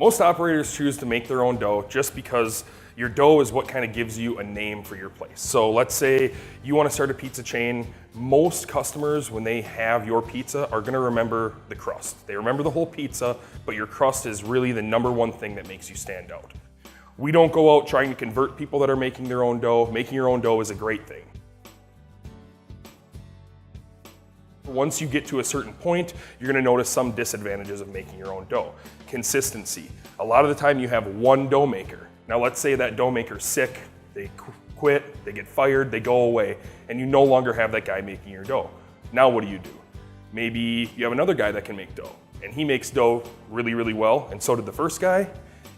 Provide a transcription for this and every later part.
Most operators choose to make their own dough just because your dough is what kind of gives you a name for your place. So let's say you want to start a pizza chain. Most customers, when they have your pizza, are going to remember the crust. They remember the whole pizza, but your crust is really the #1 thing that makes you stand out. We don't go out trying to convert people that are making their own dough. Making your own dough is a great thing. Once you get to a certain point, you're going to notice some disadvantages of making your own dough. Consistency. A lot of the time you have one dough maker. Now let's say that dough maker's sick, they quit, they get fired, they go away, and you no longer have that guy making your dough. Now what do? Maybe you have another guy that can make dough, and he makes dough really, really well, and so did the first guy.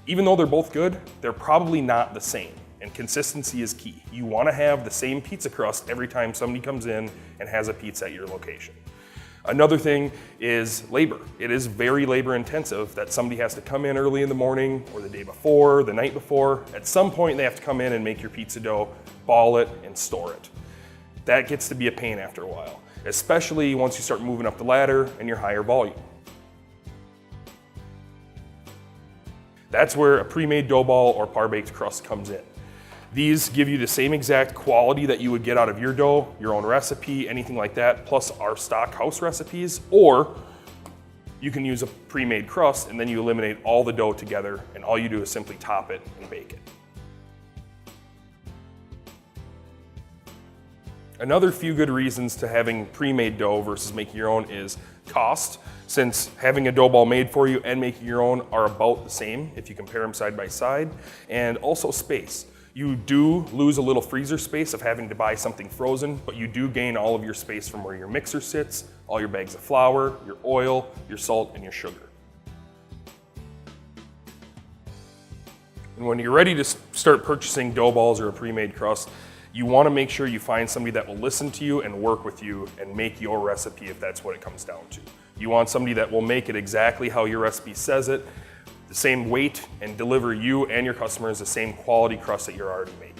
Even though they're both good, they're probably not the same, and consistency is key. You want to have the same pizza crust every time somebody comes in and has a pizza at your location. Another thing is labor. It is very labor intensive that somebody has to come in early in the morning or the day before, the night before. At some point they have to come in and make your pizza dough, ball it, and store it. That gets to be a pain after a while, especially once you start moving up the ladder and your higher volume. That's where a pre-made dough ball or par-baked crust comes in. These give you the same exact quality that you would get out of your dough, your own recipe, anything like that, plus our stock house recipes, or you can use a pre-made crust and then you eliminate all the dough together and all you do is simply top it and bake it. Another few good reasons to having pre-made dough versus making your own is cost, since having a dough ball made for you and making your own are about the same if you compare them side by side, and also space. You do lose a little freezer space of having to buy something frozen, but you do gain all of your space from where your mixer sits, all your bags of flour, your oil, your salt, and your sugar. And when you're ready to start purchasing dough balls or a pre-made crust, you want to make sure you find somebody that will listen to you and work with you and make your recipe if that's what it comes down to. You want somebody that will make it exactly how your recipe says it, the same weight, and deliver you and your customers the same quality crust that you're already making.